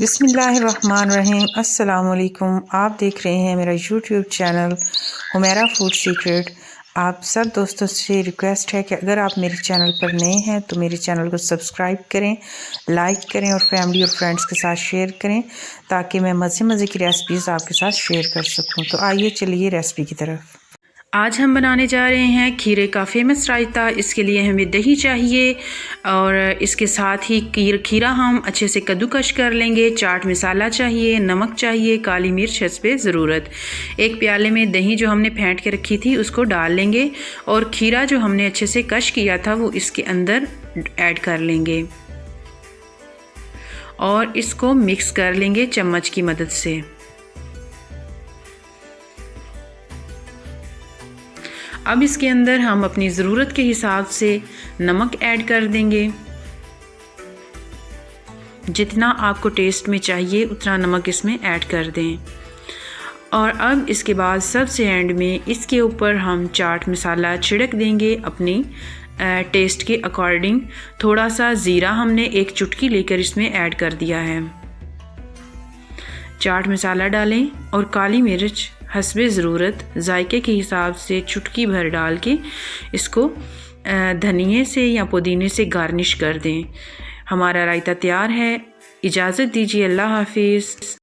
बिस्मिल्लाहिर्रहमानिर्रहीम। अस्सलाम वालेकुम। आप देख रहे हैं मेरा YouTube channel Humaira food secret. आप सब दोस्तों से रिक्वेस्ट है कि अगर आप मेरे चैनल पर नए हैं तो मेरे चैनल को सब्सक्राइब करें, लाइक करें और फैमिली और फ्रेंड्स के साथ शेयर करें ताकि मैं मज़े की रेसिपीज़ आपके साथ शेयर कर सकूं। तो आइए चलिए रेसिपी की तरफ। आज हम बनाने जा रहे हैं खीरे का फेमस रायता। इसके लिए हमें दही चाहिए और इसके साथ ही खीरा हम अच्छे से कद्दूकश कर लेंगे। चाट मसाला चाहिए, नमक चाहिए, काली मिर्च हस्बे ज़रूरत। एक प्याले में दही जो हमने फेंट के रखी थी उसको डाल लेंगे और खीरा जो हमने अच्छे से कश किया था वो इसके अंदर ऐड कर लेंगे और इसको मिक्स कर लेंगे चम्मच की मदद से। अब इसके अंदर हम अपनी ज़रूरत के हिसाब से नमक ऐड कर देंगे। जितना आपको टेस्ट में चाहिए उतना नमक इसमें ऐड कर दें। और अब इसके बाद सबसे एंड में इसके ऊपर हम चाट मसाला छिड़क देंगे अपनी टेस्ट के अकॉर्डिंग। थोड़ा सा ज़ीरा हमने एक चुटकी लेकर इसमें ऐड कर दिया है। चाट मसाला डालें और काली मिर्च हस्बे ज़रूरत जायके के हिसाब से चुटकी भर डाल के इसको धनिए से या पुदीने से गार्निश कर दें। हमारा रायता तैयार है। इजाज़त दीजिए। अल्लाह हाफिज़।